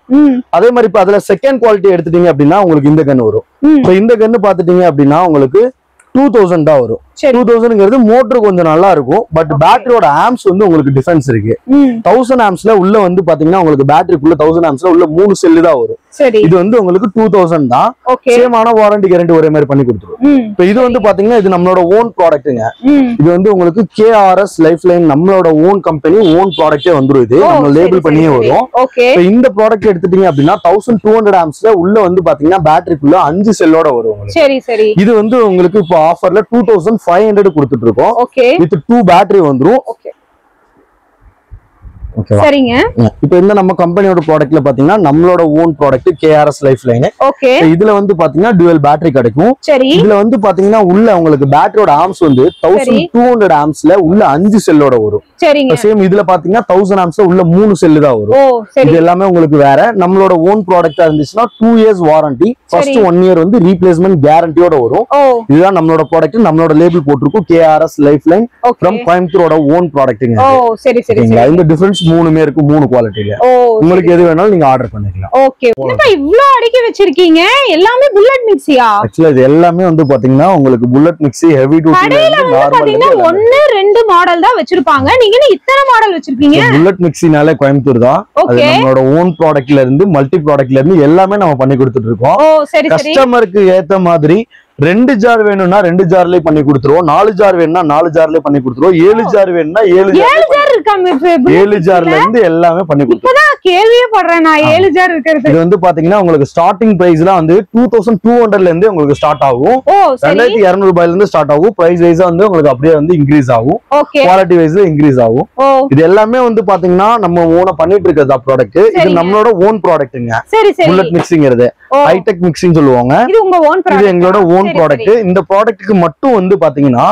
அதே மாதிரி இப்ப அதுல செகண்ட் குவாலிட்டி எடுத்துட்டீங்க அப்படின்னா உங்களுக்கு இந்த கன் வரும். இந்த கன்னு பாத்துட்டீங்க அப்படின்னா உங்களுக்கு 2000 தான் வரும். 2000ங்கிறது மோட்டர் கொஞ்சம் நல்லா இருக்கும், பட் பேட்டரியோட ஆம்ஸ் வந்து உங்களுக்கு டிஃபரன்ஸ் இருக்கு. 1000 ஆம்ஸ்ல உள்ள வந்து பாத்தீங்கன்னா உங்களுக்கு பேட்டரிக்குள்ள 1000 ஆம்ஸ்ல உள்ள 3 செல்லு தான் வரும். இது வந்து உங்களுக்கு 2000 தான். சேமான வாரண்டி கேரண்டி ஒரே மாதிரி பண்ணி கொடுத்துரும். இப்போ இது வந்து பாத்தீங்கன்னா இது நம்மளோட ஓன் ப்ராடக்ட்ங்க. இது வந்து உங்களுக்கு KRS லைஃப்லைன் நம்மளோட ஓன் கம்பெனி ஓன் ப்ராடக்ட்டே வந்துரும். இது நம்ம லேபிள் பண்ணியே வரும். இப்போ இந்த ப்ராடக்ட் எடுத்துட்டீங்க அப்படின்னா 1200 ஆம்ஸ்ல உள்ள வந்து பாத்தீங்கன்னா பேட்டரிக்குள்ள 5 செல்லோட வரும். சரி சரி, இது வந்து உங்களுக்கு இப்போ ஆஃபர்ல 2500 கொடுத்துட்டு இருக்கோம். வித் 2 பேட்டரி வந்துரும். சரிங்க. இப்போ இந்த நம்ம கம்பெனியோட ப்ராடக்ட்ல பாத்தீங்கன்னா நம்மளோட own product KRS lifeline. Okay. இதுல வந்து பாத்தீங்கன்னா டுவல் பேட்டரி கிடைக்கும். சரி. இதுல வந்து பாத்தீங்கன்னா உள்ள உங்களுக்கு பேட்டரியோட ஆம்ஸ் வந்து 1200 ஆம்ஸ்ல உள்ள 5 செல்லோட வரும். சரிங்க. சேம் இதுல பாத்தீங்கன்னா 1000 ஆம்ஸ்ல உள்ள 3 செல்லு தான் வரும். இது எல்லாமே உங்களுக்கு வேற. நம்மளோட ஓன் ப்ராடக்ட்டா இருந்துச்சுன்னா 2 இயர்ஸ் வாரண்டி, ஃபர்ஸ்ட் 1 இயர் வந்து ரீப்ளேஸ்மென்ட் கேரண்டியோட வரும். இதுதான் நம்மளோட ப்ராடக்ட். நம்மளோட லேபிள் போட்டுருக்கும் KRS லைஃப்லைன் ஃப்ரம் கோயம்புத்தூரோட ஓன் ப்ராடக்ட்ங்க. சரி சரி. இந்த டிஃபரன்ஸ் மூணுமே இருக்கு, 3 குவாலிட்டில. உங்களுக்கு எது வேணாலும் நீங்க ஆர்டர் பண்ணிக்கலாம். ஓகே. என்னப்பா இவ்ளோ அடுக்கி வச்சிருக்கீங்க? எல்லாமே புல்லட் மிக்ஸியா? एक्चुअली இது எல்லாமே வந்து பாத்தீங்கன்னா உங்களுக்கு புல்லட் மிக்ஸி ஹெவி டியூட்டி கடையில வந்து பாத்தீங்கன்னா 1 2 மாடல் தான் வச்சிருப்பாங்க. நீங்க என்ன இத்தனை மாடல் வச்சிருக்கீங்க? புல்லட் மிக்ஸினாலே கோயம்புத்தூர் தான். அது நம்மளோட ஓன் ப்ராடக்ட்ல இருந்து மல்டி ப்ராடக்ட்ல இருந்து எல்லாமே நம்ம பண்ணி கொடுத்துட்டு இருக்கோம். கஸ்டமருக்கு ஏத்த மாதிரி 2 ஜார் வேணும்னா 2 ஜார்லயே பண்ணி கொடுத்துருவோம். 4 ஜார் வேணும்னா 4 ஜார்லயே பண்ணி கொடுத்துருவோம். 7 ஜார் வேணும்னா 7 ஜார் இருக்காங்க. 7 ஜார்ல இருந்து எல்லாமே பண்ணி கொடுத்துருவோம். கேள்வியே பண்றேன் நான் 7 ஜார் இருக்குது. இது வந்து பாத்தீங்கன்னா உங்களுக்கு ஸ்டார்டிங் பிரைஸ்லாம் வந்து 2200ல இருந்து உங்களுக்கு ஸ்டார்ட் ஆகும். 2200 ரூபாயில இருந்து ஸ்டார்ட் ஆகும். பிரைஸ் வைஸா வந்து உங்களுக்கு அப்படியே வந்து இன்க்ரீஸ் ஆகும். குவாலிட்டி வைஸ்ல இன்க்ரீஸ் ஆகும். இது எல்லாமே வந்து பாத்தீங்கன்னா நம்ம ஓனா பண்ணிட்டு இருக்கிறதா ப்ராடக்ட். இது நம்மளோட ஓன் ப்ராடக்ட்ங்க. புல்லட் மிக்ஸிங்கிறது ஹைடெக் மிக்ஸிங் சொல்லுவாங்க. இது உங்க ஓன் ப்ராடக்ட். இது எங்களோட ஓன் ப்ராடக்ட். இந்த ப்ராடக்ட்டுக்கு மட்டும் வந்து பாத்தீங்கன்னா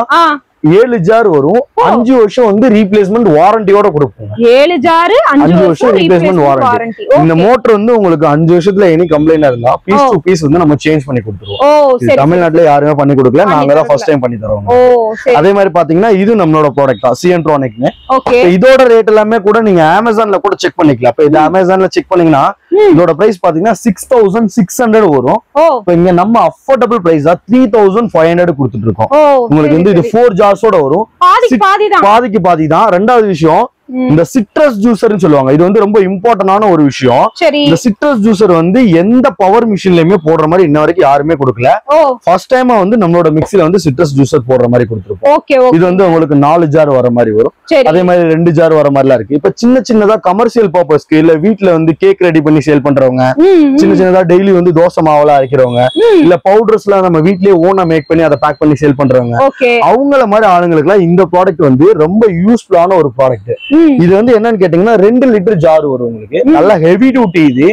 7 ஜார் வரும். 5 வருஷம் வந்து ரீப்ளேஸ்மென்ட் வாரண்டியோட கொடுப்போம். 7 ஜார் 5 வருஷம் ரீப்ளேஸ்மென்ட் வாரண்டி. இந்த மோட்டர் வந்து உங்களுக்கு 5 வருஷத்துல எனி கம்ப்ளைண்ட் இருந்தா பீஸ் டு பீஸ் வந்து நம்ம சேஞ்ச் பண்ணி கொடுத்துருவோம். இது தமிழ்நாட்டுல யாருமே பண்ணி கொடுக்கல, நாங்க தான் ஃபர்ஸ்ட் டைம் பண்ணி தரோம். அதே மாதிரி பாத்தீங்கன்னா இது நம்மளோட ப்ராடக்ட் தான், சிஎன்ட்ரானிக்னு. இதோட ரேட் எல்லாமே கூட நீங்க அமேசான்ல கூட செக் பண்ணிக்கலாம். இப்ப இது அமேசான்ல செக் பண்ணீங்கன்னா இதோட பிரைஸ் பாத்தீங்கன்னா 6600 வரும். இப்ப இங்க நம்ம அஃபோர்டபிள் பிரைஸா 3500 கொடுத்துட்டு இருக்கோம். உங்களுக்கு வந்து இது 4 ஜார்ஸோட வரும். பாதிக்கு பாதி தான். ரெண்டாவது விஷயம், இந்த சிட்ரஸ் ஜூசர்னு சொல்லுவாங்க. இது வந்து ரொம்ப இம்பார்ட்டன்டான ஒரு விஷயம். இந்த சிட்ரஸ் ஜூசர் வந்து எந்த பவர் மிஷின்லயுமே போடுற மாதிரி இன்ன வரைக்கும் யாருமே கொடுக்கல. ஃபர்ஸ்ட் டைமா வந்து நம்மளோட மிக்ஸில வந்து சிட்ரஸ் ஜூசர் போடுற மாதிரி கொடுத்துருக்கோம். இது வந்து உங்களுக்கு 4 ஜார் வர மாதிரி வரும். அதே மாதிரி 2 ஜார் வர மாதிரிலாம் இருக்கு. இப்ப சின்ன சின்னதா கமர்ஷியல் பர்பஸ்க்கு இல்ல வீட்டுல வந்து கேக் ரெடி பண்ணி சேல் பண்றவங்க, சின்ன சின்னதா டெய்லி வந்து தோசை மாவுலாம் அரைக்கிறவங்க, இல்ல பவுடர்ஸ் எல்லாம் நம்ம வீட்லயே ஓனா மேக் பண்ணி அதை பேக் பண்ணி சேல் பண்றவங்க, அவங்கள மாதிரி ஆளுங்களுக்கு எல்லாம் இந்த ப்ராடக்ட் வந்து ரொம்ப யூஸ்ஃபுல்லான ஒரு ப்ராடக்ட். இது வந்து என்னன்னு கேட்டீங்கன்னா 2 லிட்டர் ஜார் வரும் உங்களுக்கு. நல்ல ஹெவி டியூட்டி. இது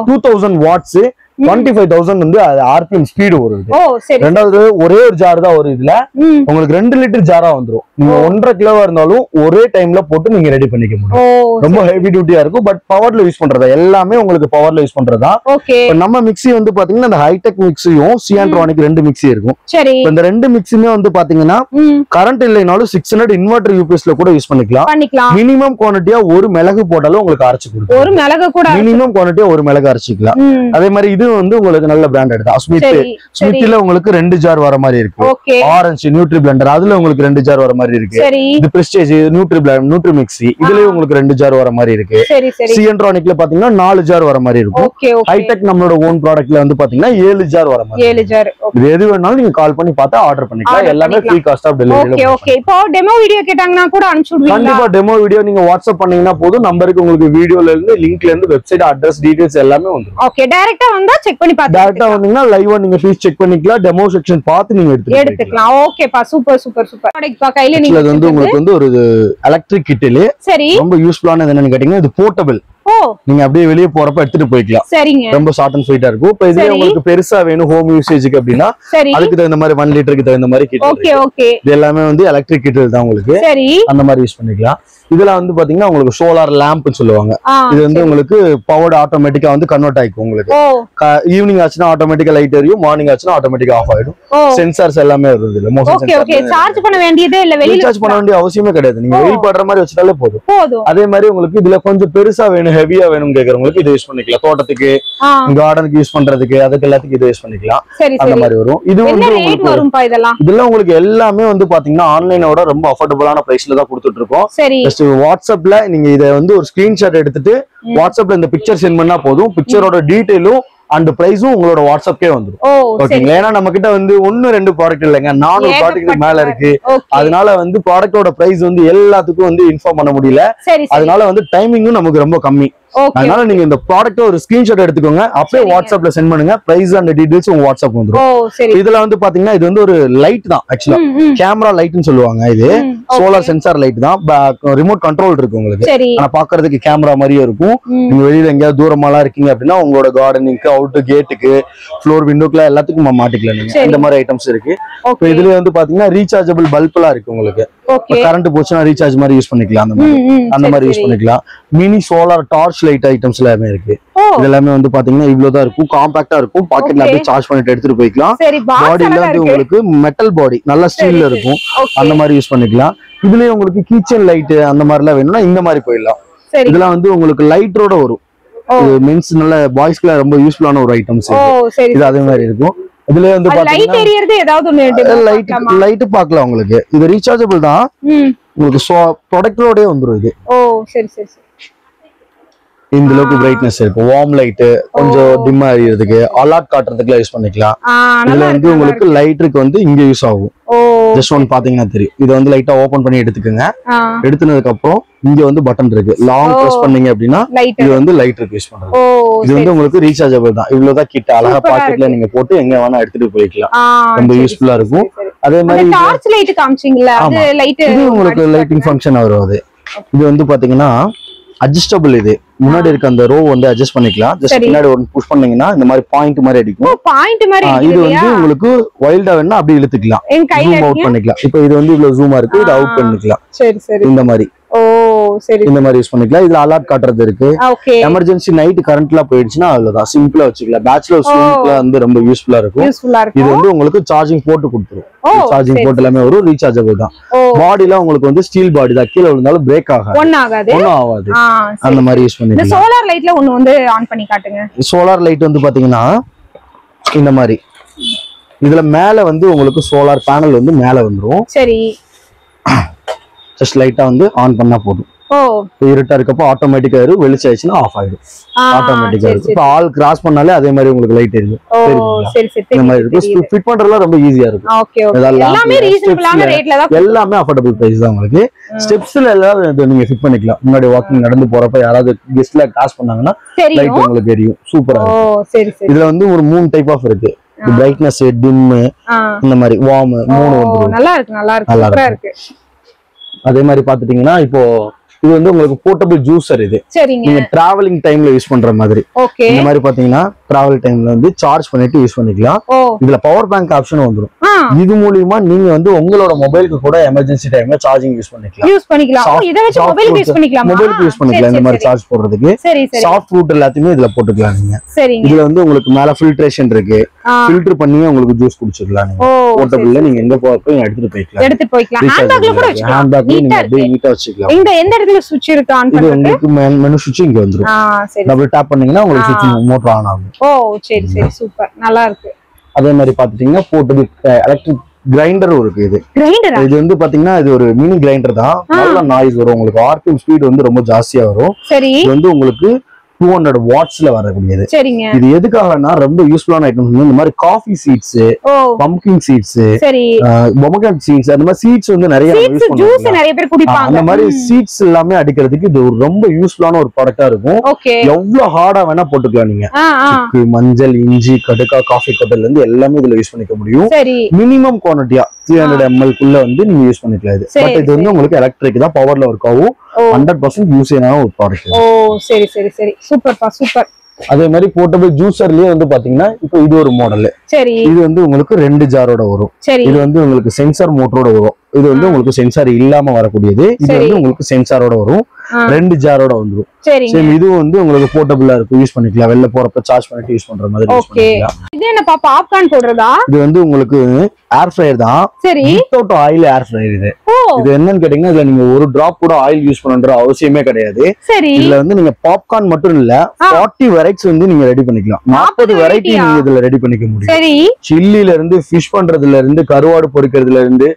2000 வாட்ஸ், 25,000 வந்து ஆர்பிஎம் ஸ்பீடு வரும். ரெண்டாவது ஒரே ஒரு ஜார் தான் வரும். இதுல உங்களுக்கு 2 லிட்டர் ஜாரா வந்துரும். நீங்க 1.5 கிலோவா இருந்தாலும் ஒரே டைம்ல போட்டு நீங்க ரெடி பண்ணிக்க முடியும். ரொம்ப ஹெவி டியூட்டியா இருக்கும். பட் பவர்ல யூஸ் பண்றதா எல்லாமே உங்களுக்கு பவர்ல யூஸ் பண்றதா. நம்ம மிக்ஸி வந்து பாத்தீங்கன்னா இந்த ஹைடெக் மிக்ஸியும் சிஎன்ட்ரானிக் 2 மிக்ஸி இருக்கும். இந்த 2 மிக்ஸியுமே வந்து பாத்தீங்கன்னா கரண்ட் இல்லைனாலும் 600 இன்வெர்டர் யூபிஎஸ்ல கூட யூஸ் பண்ணிக்கலாம். மினிமம் குவான்டிட்டியா ஒரு மிளகு போட்டாலும் உங்களுக்கு அரைச்சு கொடுக்கும். ஒரு மிளகு கூட மினிமம் குவான்டிட்டியா ஒரு மிளகு அரைச்சிக்கலாம். அதே மாதிரி இது வந்து உங்களுக்கு நல்ல பிராண்டட் தான். ஸ்மித்ல உங்களுக்கு 2 ஜார் வர மாதிரி இருக்கு. ஆரஞ்சு நியூட்ரி பிளெண்டர் அதுல உங்களுக்கு 2 ஜார் வர மாதிரி இருக்கு. இது பிரஸ்டேஜ் நியூட்ரி மிக்ஸி இதுலயே உங்களுக்கு 2 ஜார் வர மாதிரி இருக்கு. சிஎன்ட்ரானிக்ல பாத்தீங்கன்னா 4 ஜார் வர மாதிரி இருக்கும். ஹைடெக் நம்மளோட ஓன் ப்ராடக்ட்ல வந்து பாத்தீங்கன்னா 7 ஜார் வர மாதிரி. 7 ஜார். இது எது வேணாலும் நீங்க கால் பண்ணி பார்த்தா ஆர்டர் பண்ணிக்கலாம். எல்லாமே free cost of delivery. Okay. இப்போ டெமோ வீடியோ கேட்டாங்கன்னா கூட அனுப்பிச்சு விடுவீங்களா? கண்டிப்பா டெமோ வீடியோ நீங்க வாட்ஸ்அப் பண்ணீங்கன்னா போதும். நம்பருக்கு உங்களுக்கு வீடியோல இருந்து லிங்க்ல இருந்து வெப்சைட் அட்ரஸ் டீடைல்ஸ் எல்லாமே வந்துரும். ஓகே. டைரக்ட்டா வந்தா செக் பண்ணி பாத்து டைரக்ட்டா வந்தீங்கன்னா லைவா நீங்க ஃபீஸ் செக் பண்ணிக்கலாம். டெமோ செக்ஷன் பார்த்து நீங்க எடுத்துக்கலாம். ஓகேப்பா. Super super super. ப்ராடக்ட் பா கையில நீங்க இது வந்து உங்களுக்கு வந்து ஒரு எலக்ட்ரிக் கிட்டில். சரி. ரொம்ப யூஸ்ஃபுல்லானது என்னன்னு கேட்டீங்கன்னா இது போர்ட்டபிள். நீங்க அப்படியே வெளியே போறப்ப எடுத்துட்டு போய்க்கலாம். சரிங்க. ரொம்ப ஷார்ட் அண்ட் ஸ்வீட்டா இருக்கும். இப்ப இதே உங்களுக்கு பெருசா வேணும் ஹோம் யூசேஜ்க்கு அப்படின்னா அதுக்கு தகுந்த மாதிரி 1 லிட்டருக்கு தகுந்த மாதிரி கிட். Okay okay. இது எல்லாமே வந்து எலக்ட்ரிக் கிட்டில் தான் உங்களுக்கு. சரி. அந்த மாதிரி யூஸ் பண்ணிக்கலாம். இதெல்லாம் வந்து பாத்தீங்கன்னா உங்களுக்கு சோலார் லேம்ப்னு சொல்லுவாங்க. இது வந்து உங்களுக்கு பவர்ட் ஆட்டோமேட்டிக்கா வந்து கன்வெர்ட் ஆயிக்கும். உங்களுக்கு ஈவினிங் ஆச்சுன்னா ஆட்டோமேட்டிக்கா லைட் எரியும், மார்னிங் ஆச்சுன்னா ஆட்டோமேட்டிக்கா ஆஃப் ஆயிடும். சென்சார்ஸ் எல்லாமே வருது. இல்ல motion sensor. Okay okay. Charge பண்ண வேண்டியதே இல்ல, வெளிய சார்ஜ் பண்ண வேண்டிய அவசியமே கிடையாது. நீங்க வெளிய படுற மாதிரி வச்சிட்டாலே போதும். அதே மாதிரி உங்களுக்கு இதுல கொஞ்சம் பெருசா வேணும், ஹெவியா வேணும் கேக்குறவங்களுக்கு இது யூஸ் பண்ணிக்கலாம். தோட்டத்துக்கு கார்டனுக்கு யூஸ் பண்றதுக்கு அதுக்கு எல்லாத்துக்கும் இது யூஸ் பண்ணிக்கலாம். அந்த மாதிரி வரும். இது வந்து உங்களுக்கு இதெல்லாம் உங்களுக்கு எல்லாமே வந்து பாத்தீங்கன்னா ஆன்லைனோட ரொம்ப அஃபோர்டபுளான பிரைஸ்ல தான் கொடுத்துட்டு இருக்கோம். ஜஸ்ட் வாட்ஸ்அப்ல நீங்க இதை வந்து ஒரு ஸ்கிரீன்ஷாட் எடுத்துட்டு வாட்ஸ்அப்ல இந்த பிக்சர் சென்ட் பண்ணா போதும். பிக்சரோட டீடைலும் அண்ட் பிரைஸும் உங்களோட வாட்ஸ்அப்கே வந்துடும். ஓகேங்களா? ஏன்னா நம்ம கிட்ட வந்து 1-2 ப்ராடக்ட் இல்லைங்க, 400 ப்ராடக்ட் மேல இருக்கு. அதனால வந்து ப்ராடக்டோட பிரைஸ் வந்து எல்லாத்துக்கும் வந்து இன்ஃபார்ம் பண்ண முடியல. அதனால வந்து டைமிங்கும் நமக்கு ரொம்ப கம்மி. அதனால நீங்க இந்த ப்ராடக்ட் ஒரு ஸ்கிரீன்ஷாட் எடுத்துக்கோங்க, அப்படியே வாட்ஸ்அப்ல சென்ட் பண்ணுங்க. பிரைஸ் அண்ட் டீடைல்ஸ் உங்க வாட்ஸ்அப் வந்துரும். இதுல வந்து பாத்தீங்கன்னா இது வந்து ஒரு லைட் தான், ஆக்சுவலா கேமரா லைட்னு சொல்லுவாங்க. இது சோலார் சென்சார் லைட் தான், ரிமோட் கண்ட்ரோல் இருக்கு உங்களுக்கு. ஆனா பாக்குறதுக்கு கேமரா மாதிரியே இருக்கும். நீங்க வெளியில எங்கேயாவது தூரமாலாம் இருக்கீங்க அப்படின்னா உங்களோட கார்டனிங்க்கு, அவுட் கேட்டுக்கு, ஃப்ளோர் விண்டோக்குலாம் எல்லாத்துக்கும் மாட்டிக்கலாம் நீங்க. இந்த மாதிரி ஐட்டம்ஸ் இருக்கு. இதுல வந்து பாத்தீங்கன்னா ரீசார்ஜபிள் பல்ப் எல்லாம் இருக்கு உங்களுக்கு. கரண்ட் போச்சுன்னா ரீசார்ஜ் மாதிரி யூஸ் பண்ணிக்கலாம், அந்த மாதிரி யூஸ் பண்ணிக்கலாம். Mini solar torch light items எல்லாமே இருக்கு. இது எல்லாமே வந்து பாத்தீங்கன்னா இவ்வளவுதான் இருக்கும், காம்பாக்டா இருக்கும். பாக்கெட்ல அப்படியே சார்ஜ் பண்ணிட்டு எடுத்துட்டு போய்க்கலாம். பாடியில வந்து உங்களுக்கு மெட்டல் பாடி, நல்ல ஸ்டீல்ல இருக்கும், அந்த மாதிரி யூஸ் பண்ணிக்கலாம். இதுலயே உங்களுக்கு கிச்சன் லைட் அந்த மாதிரி எல்லாம் வேணும்னா இந்த மாதிரி போயிடலாம். இதெல்லாம் வந்து உங்களுக்கு லைட்டோட வரும். மென்ஸ் நல்ல பாய்ஸ்க்குலாம் ரொம்ப யூஸ்ஃபுல்லான ஒரு ஐட்டம்ஸ் இது. அதே மாதிரி இருக்கும். இதுல வந்து லைட் பார்க்கலாம் உங்களுக்கு. இது ரீசார்ஜபிள் தான், உங்களுக்கு ப்ராடக்டோடயே வந்துரும். இது இந்த அளவுக்கு பிரைட்னஸ் இருக்கு. வார்ம் லைட், கொஞ்சம் டிம்மா எரியறதுக்கு, அலர்ட் காட்டுறதுக்குலாம் யூஸ் பண்ணிக்கலாம். இதுல வந்து உங்களுக்கு லைட்டுக்கு வந்து இங்க யூஸ் ஆகும். ஜஸ்ட் ஒன் பாத்தீங்கன்னா தெரியும். இதை வந்து லைட்டா ஓபன் பண்ணி எடுத்துக்கோங்க. எடுத்துனதுக்கு அப்புறம் இங்க வந்து பட்டன் இருக்கு, லாங் பிரஸ் பண்ணீங்க அப்படின்னா இது வந்து லைட்டுக்கு யூஸ் பண்றது. இது வந்து உங்களுக்கு ரீசார்ஜபிள் தான். இவ்வளவுதான் கிட்ட அழகா பாக்கெட்ல நீங்க போட்டு எங்க வேணா எடுத்துட்டு போய்க்கலாம். ரொம்ப யூஸ்ஃபுல்லா இருக்கும். அதே மாதிரி டார்ச் லைட் காமிச்சீங்களா, அது லைட் இது உங்களுக்கு லைட்டிங் ஃபங்க்ஷன் வரும். அது இது வந்து பாத்தீங்கன்னா அட்ஜஸ்டபிள். இது முன்னாடி இருக்க அந்த ரோ வந்து அட்ஜஸ்ட் பண்ணிக்கலாம். ஜஸ்ட் பின்னாடி ஒரு புஷ் பண்ணீங்கன்னா இந்த மாதிரி பாயிண்ட் மாதிரி அடிக்கும். பாயிண்ட் மாதிரி இது வந்து உங்களுக்கு வைல்டா வேணா அப்படி இழுத்துக்கலாம், ஜூம் அவுட் பண்ணிக்கலாம். இப்போ இது வந்து இவ்வளவு ஜூமா இருக்கு, இது அவுட் பண்ணிக்கலாம். சரி சரி, இந்த மாதிரி இந்த மாதிரி யூஸ் பண்ணிக்கலாம். இதுல அலர்ட் காட்டுறது இருக்கு. எமர்ஜென்சி நைட் கரண்ட்லாம் போயிடுச்சுன்னா அவ்வளவுதான், சிம்பிளா வச்சுக்கலாம். பேச்சுலர் ரூம்ல வந்து ரொம்ப யூஸ்ஃபுல்லா இருக்கும். இது வந்து உங்களுக்கு சார்ஜிங் போட்டு கொடுத்துரும். சார்ஜிங் போர்ட் எல்லாமே வரும். ரீசார்ஜபிள் தான். பாடில உங்களுக்கு வந்து ஸ்டீல் பாடி தான், கீழ விழுந்தாலும் பிரேக் ஆகாது, ஒண்ணும் ஆகாது. அந்த மாதிரி யூஸ் பண்ணிக்கலாம். இந்த சோலார் லைட்ல ஒன்னு வந்து ஆன் பண்ணி காட்டுங்க. சோலார் லைட் வந்து பாத்தீங்கன்னா இந்த மாதிரி இதுல மேல வந்து உங்களுக்கு சோலார் பேனல் வந்து மேல வந்துரும். சரி, ஜஸ்ட் லைட்டா வந்து ஆன் பண்ணா போதும். இருட்டா இருக்கப்போ ஆட்டோமேட்டிக்கா இருக்கும், வெளிச்சம் ஆயிடுச்சுன்னா ஆஃப் ஆயிடும். ஆட்டோமேட்டிக்கா இருக்கும். இப்போ ஆல் கிராஸ் பண்ணாலே அதே மாதிரி உங்களுக்கு லைட் எரியும். இந்த மாதிரி இருக்கும். ஃபிட் பண்றதுலாம் ரொம்ப ஈஸியா இருக்கும். எல்லாமே அஃபோர்டபிள் பிரைஸ் தான் உங்களுக்கு. ஸ்டெப்ஸ்ல எல்லாம் நீங்க ஃபிட் பண்ணிக்கலாம். முன்னாடி வாக்கிங் நடந்து போறப்ப யாராவது கெஸ்ட்ல கிராஸ் பண்ணாங்கன்னா லைட் உங்களுக்கு எரியும். சூப்பரா இருக்கும். இதுல வந்து ஒரு 3 டைப் ஆஃப் இருக்கு. பிரைட்னஸ், டிம், இந்த மாதிரி வார்ம், 3 வந்துரும். நல்லா இருக்கு, நல்லா இருக்கு. அதே மாதிரி பாத்துட்டீங்கன்னா இப்போ இது வந்து உங்களுக்கு போர்ட்டபிள் ஜூஸர். இது நீங்க டிராவலிங் டைம்ல யூஸ் பண்ற மாதிரி. இந்த மாதிரி பாத்தீங்கன்னா டிராவல் டைம்ல வந்து சார்ஜ் பண்ணிட்டு யூஸ் பண்ணிக்கலாம். இதுல பவர் பேங்க் ஆப்ஷனும் வந்துரும். இது மூலமா நீங்க வந்து உங்களோட மொபைலுக்கு கூட எமர்ஜென்சி டைம்ல சார்ஜிங் யூஸ் பண்ணிக்கலாம். மொபைலுக்கு யூஸ் பண்ணிக்கலாம். இந்த மாதிரி சார்ஜ் போடுறதுக்கு சாஃப்ட் ரூட் எல்லாத்தையுமே இதுல போட்டுக்கலாம். நீங்க இதுல வந்து உங்களுக்கு மேல ஃபில்ட்ரேஷன் இருக்கு, ஃபில்டர் பண்ணி உங்களுக்கு ஜூஸ் குடிச்சிடலாம். நீங்க போர்ட்டபிள்ல நீங்க எங்க போறப்போ எடுத்துட்டு போய்க்கலாம். ஹேண்ட்பேக்ல நீங்க அப்படியே நீட்டா வச்சுக்கலாம். இந்த எந்த இடத்துல சுவிட்ச் இருக்கு ஆன் பண்றது? உங்களுக்கு மெனு சுவிட்ச் இங்க வந்துரும். டபுள் டாப் பண்ணீங்கன்னா உங்களுக்கு சுவிட்ச் மோட்டர் ஆன் ஆகும். சரி சரி, சூப்பர், நல்லா இருக்கு. அதே மாதிரி பாத்துட்டீங்கன்னா போர்ட்டபிள் எலக்ட்ரிக் கிரைண்டரும் இருக்கு. இது வந்து பாத்தீங்கன்னா இது ஒரு மினி கிரைண்டர் தான். நல்ல நாய்ஸ் வரும் உங்களுக்கு. ஆர்பிஎம் ஸ்பீட் வந்து ரொம்ப ஜாஸ்தியா வரும். இது வந்து உங்களுக்கு 200 வாட்ஸ்ல வரக்கூடியது. இது எதுக்காகனா ரொம்ப யூஸ்ஃபுல்லான ஐட்டம்ஸ். இந்த மாதிரி coffee seeds, pumpkin seeds, pomegranate seeds, அந்த மாதிரி சீட்ஸ் வந்து நிறைய யூஸ் பண்ணுவாங்க. அந்த மாதிரி சீட்ஸ் எல்லாமே அடிக்கிறதுக்கு இது ஒரு ரொம்ப யூஸ்ஃபுல்லான ஒரு ப்ராடக்ட்டா இருக்கும். எவ்வளவு ஹார்டா வேணா போட்டுக்கலாம் நீங்க. மஞ்சள், இஞ்சி, கடுக்கா, காஃபி கொட்டல்ல இருந்து எல்லாமே இதுல யூஸ் பண்ணிக்க முடியும். மினிமம் குவான்டிட்டியா 300 ml குள்ள வந்து நீங்க யூஸ் பண்ணிக்கலாம். இது பட் இது வந்து உங்களுக்கு எலக்ட்ரிக் தான், பவர்ல ஒர்க் ஆகும். 100% யூஸ் ஆன ஒரு ப்ராடக்ட். சரி சரி சரி, சூப்பர்ப்பா, சூப்பர். அதே மாதிரி போர்ட்டபிள் ஜூஸர்லயே வந்து பாத்தீங்கன்னா இப்போ இது ஒரு மாடல். இது வந்து உங்களுக்கு 2 ஜாரோட வரும். இது வந்து உங்களுக்கு சென்சார் மோட்டரோட வரும். இது வந்து உங்களுக்கு சென்சார் இல்லாம வரக்கூடியது. இது வந்து உங்களுக்கு சென்சாரோட வரும். 2 ஜாரோட வந்துரும். இது வந்து உங்களுக்கு போர்ட்டபிளா இருக்கும், யூஸ் பண்ணிக்கலாம். வெளில போறப்ப சார்ஜ் பண்ணிட்டு யூஸ் பண்ற மாதிரி யூஸ் பண்ணிக்கலாம். இது என்னப்பா, பாப்கார்ன் போடுறதா? இது வந்து உங்களுக்கு ஏர் ஃப்ரையர் தான். வித்தவுட் ஆயில் ஏர் ஃப்ரையர். இது என்னன்னு கேட்டீங்கன்னா இதுல நீங்க ஒரு டிராப் கூட ஆயில் யூஸ் பண்ணன்ற அவசியமே கிடையாது. இதுல வந்து நீங்க பாப்கார்ன் மட்டும் இல்ல 40 வெரைட்டிஸ் வந்து நீங்க ரெடி பண்ணிக்கலாம். 40 வெரைட்டி நீங்க இதுல ரெடி பண்ணிக்க முடியும். சில்லில இருந்து ஃபிஷ் பண்றதுல இருந்து கருவாடு பொரிக்கிறதுல இருந்து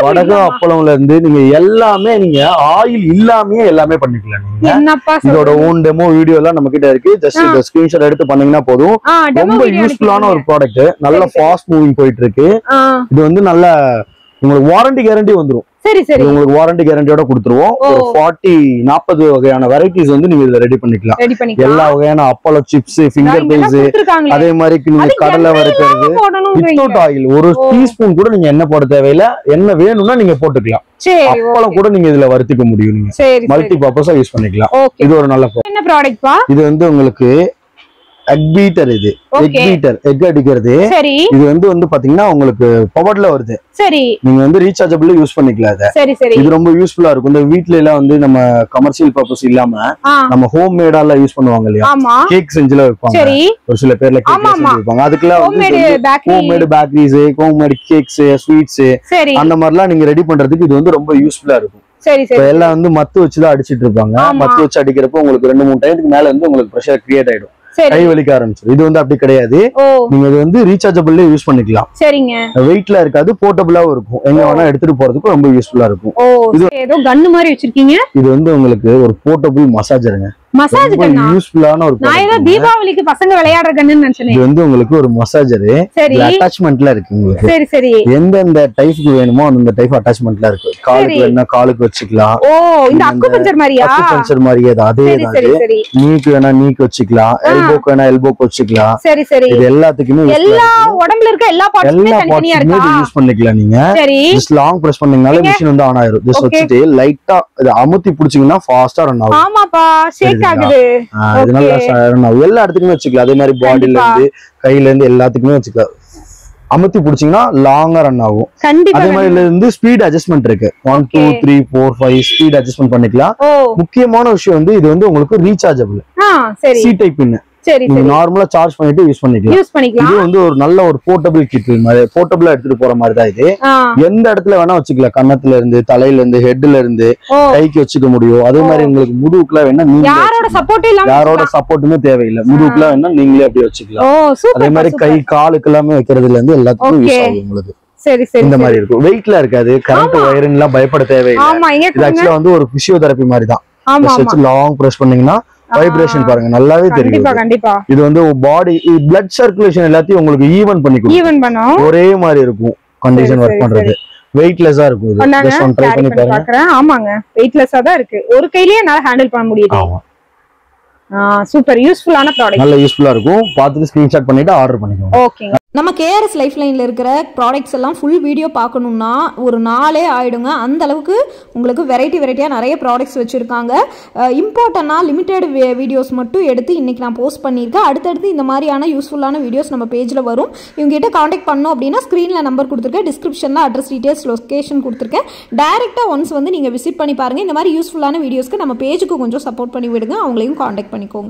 வடகம் அப்பளம்ல இருந்து நீங்க எல்லாமே நீங்க ஆயில் இல்லாமயே எல்லாமே பண்ணிக்கலாம். நீங்க இதோட ஓன் டெமோ வீடியோ எல்லாம் நம்ம கிட்ட இருக்கு. ஜஸ்ட் இந்த ஸ்கிரீன்ஷாட் எடுத்து பண்ணீங்கன்னா போதும். ரொம்ப யூஸ்ஃபுல்லான ஒரு ப்ராடக்ட். நல்ல ஃபாஸ்ட் மூவிங் போயிட்டு இருக்கு. இது வந்து நல்ல உங்களுக்கு வாரண்டி கேரண்டி வந்துரும். சரி சரி. உங்களுக்கு வாரண்டி கேரண்டியோட கொடுத்துருவோம். ஒரு 40 வகையான வெரைட்டிஸ் வந்து நீங்க இதுல ரெடி பண்ணிக்கலாம். எல்லா வகையான அப்பளோ சிப்ஸ், ஃபிங்கர் ஃப்ரைஸ், அதே மாதிரி நீங்க கடலை வறுக்கிறது, வித்தவுட் ஆயில் ஒரு டீஸ்பூன் கூட நீங்க எண்ணெய் போட தேவையில்ல. எண்ணெய் வேணும்னா நீங்க போட்டுக்கலாம். அப்பளம் கூட நீங்க இதுல வறுத்துக்க முடியும். நீங்க மல்டி பர்பஸா யூஸ் பண்ணிக்கலாம். இது ஒரு நல்ல என்ன ப்ராடக்ட் பா? இது வந்து உங்களுக்கு எக் பீட்டர். இது எக் பீட்டர், எக் அடிக்கிறது. இது வந்து பாத்தீங்கன்னா உங்களுக்கு பவர்ல வருது. சரி. நீங்க வந்து ரீசார்ஜபிள் யூஸ் பண்ணிக்கலாம் இத. சரி சரி. இது ரொம்ப யூஸ்ஃபுல்லா இருக்கும். இந்த வீட்ல எல்லாம் வந்து நம்ம கமர்ஷியல் பர்பஸ் இல்லாம நம்ம ஹோம் மேடால யூஸ் பண்ணுவாங்க இல்லையா? கேக் செஞ்சுல வைப்பாங்க. ஒரு சில பேர்ல கேக் செஞ்சு வைப்பாங்க. அதுக்குலாம் home made bakeries, home made cakes, sweets அந்த மாதிரிலாம் நீங்க ரெடி பண்றதுக்கு இது வந்து ரொம்ப யூஸ்ஃபுல்லா இருக்கும். எல்லாம் வந்து மத்து வச்சுதான் அடிச்சிட்டு இருப்பாங்க. மத்து வச்சு அடிக்கிறப்போ உங்களுக்கு 2-3 டைமுக்கு மேல வந்து உங்களுக்கு பிரஷர் கிரியேட் ஆயிடும். கை வலிக்க ஆரம்பிச்சிடும். இது வந்து அப்படி கிடையாது. நீங்க இது வந்து ரீசார்ஜபிள்ல யூஸ் பண்ணிக்கலாம். சரிங்க. வெயிட்ல இருக்காது, போர்ட்டபிளாவும் இருக்கும். எங்க வேணா எடுத்துட்டு போறதுக்கு ரொம்ப யூஸ்ஃபுல்லா இருக்கும். இது ஏதோ கன் மாதிரி வச்சிருக்கீங்க. இது வந்து உங்களுக்கு ஒரு போர்ட்டபிள் மசாஜருங்க. மசாஜ் கன்னா யூஸ்ஃபுல்லான ஒரு நான் ஏதோ தீபாவளிக்கு பசங்க விளையாடுற கன்னு நினைச்சேன். இது வந்து உங்களுக்கு ஒரு மசாஜர். அட்டாச்மென்ட்ல இருக்கு உங்களுக்கு. சரி சரி. எந்த டைப்க்கு வேணுமோ அந்த டைப் அட்டாச்மென்ட்ல இருக்கு. காலுக்கு வேணா காலுக்கு வச்சுக்கலாம். ஓ, இந்த அக்குபஞ்சர் மாதிரியா? அக்குபஞ்சர் மாதிரியே தான். அதே தான். நீக்கு வேணா நீக்கு வச்சுக்கலாம். எல்போக்கு வேணா எல்போக்கு வச்சுக்கலாம். சரி சரி. இது எல்லாத்துக்குமே எல்லா உடம்புல இருக்க எல்லா பார்ட்ஸுமே தனித்தனியா இருக்கா? யூஸ் பண்ணிக்கலாம் நீங்க. ஜஸ்ட் லாங் பிரஸ் பண்ணீங்கனாலே மெஷின் வந்து ஆன் ஆயிரும். ஜஸ்ட் வச்சிட்டு லைட்டா இத அமுத்தி பிடிச்சீங்கன்னா ஃபாஸ்டா ரன் ஆகும். ஆமாப்பா, ஷேக் ஆகுது. இது நல்லா ரன் ஆகும். எல்லா இடத்துக்குமே வச்சுக்கலாம். அதே மாதிரி பாடில இருந்து கையில இருந்து எல்லாத்துக்குமே வச்சுக்கலாம். அமுத்தி பிடிச்சீங்கன்னா லாங்கா ரன் ஆகும். அதே மாதிரி இதுல இருந்து ஸ்பீட் அட்ஜஸ்ட்மெண்ட் இருக்கு. 1 2 3 4 5 ஸ்பீட் அட்ஜஸ்ட்மெண்ட் பண்ணிக்கலாம். முக்கியமான விஷயம் வந்து இது வந்து உங்களுக்கு ரீசார்ஜபிள். C type pin. நீங்க நார்மலா சார்ஜ் பண்ணிட்டு யூஸ் பண்ணிக்கலாம். இது வந்து ஒரு நல்ல ஒரு போர்ட்டபிள் கிட் மாதிரி, போர்ட்டபிளா எடுத்துட்டு போற மாதிரி தான் இது. எந்த இடத்துல வேணா வச்சுக்கலாம். கன்னத்துல இருந்து, தலையில இருந்து, ஹெட்ல இருந்து கைக்கு வச்சுக்க முடியும். அதே மாதிரி உங்களுக்கு முதுகுக்குலாம் வேணா நீங்க யாரோட சப்போர்ட்டுமே தேவையில்லை. முதுகுக்குலாம் வேணா நீங்களே அப்படியே வச்சுக்கலாம். அதே மாதிரி கை காலுக்கு எல்லாமே வைக்கிறதுல இருந்து எல்லாத்துக்கும் யூஸ் ஆகும் உங்களுக்கு. இந்த மாதிரி இருக்கும். வெயிட்ல இருக்காது. கரண்ட் வயரிங் எல்லாம் பயப்பட தேவையில்லை. இது ஆக்சுவலா வந்து ஒரு பிசியோதெரபி மாதிரி தான். லாங் பிரஸ் பண்ணீங்கன்னா வைப்ரேஷன் பாருங்க, நல்லாவே தெரியும். இது வந்து பாடி பிளட் சர்க்குலேஷன் எல்லாத்தையும் உங்களுக்கு ஈவன் பண்ணிக்கும். ஒரே மாதிரி இருக்கும் கண்டிஷன் ஒர்க் பண்றது. வெயிட்லெஸ்ஸா இருக்கும். இது ஜஸ்ட் ஒன் ட்ரை பண்ணி பாருங்க. ஆமாங்க, வெயிட்லெஸ்ஸா தான் இருக்கு. ஒரு கையிலேயே என்னால ஹேண்டில் பண்ண முடியுது. சூப்பர் யூஸ்ஃபுல்லான ப்ராடக்ட். நல்ல யூஸ்ஃபுல்லா இருக்கும். பார்த்துட்டு ஸ்கிரீன்ஷாட் பண்ணிட்டு ஆர்டர் பண்ணிக்கோங்க. ஓகேங்க. நம்ம கேஆர்எஸ் லைஃப் லைனில் இருக்கிற ப்ராடக்ட்ஸ் எல்லாம் ஃபுல் வீடியோ பார்க்கணுன்னா ஒரு நாளே ஆகிடுங்க. அந்த அளவுக்கு உங்களுக்கு வெரைட்டியாக நிறைய ப்ராடக்ட்ஸ் வச்சுருக்காங்க. இம்பார்ட்டண்டாக லிமிட்டெட் வீடியோஸ் மட்டும் எடுத்து இன்றைக்கி நான் போஸ்ட் பண்ணியிருக்கேன். அடுத்தடுத்து இந்த மாதிரியான யூஸ்ஃபுல்லான வீடியோஸ் நம்ம பேஜில் வரும். இவங்ககிட்ட காண்டாக்ட் பண்ணோம் அப்படின்னா ஸ்க்ரீனில் நம்பர் கொடுத்துருக்கேன், டிஸ்கிரிப்ஷனில் அட்ரஸ் டீட்டெயில்ஸ், லொக்கேஷன் கொடுத்துருக்கேன். டைரெக்டாக ஒன்ஸ் வந்து நீங்கள் விசிட் பண்ணி பாருங்கள். இந்த மாதிரி யூஸ்ஃபுல்லான வீடியோஸ்க்கு நம்ம பேஜுக்கு கொஞ்சம் சப்போர்ட் பண்ணி விடுங்க. அவங்களையும் காண்டாக்ட் பண்ணிக்கோங்க.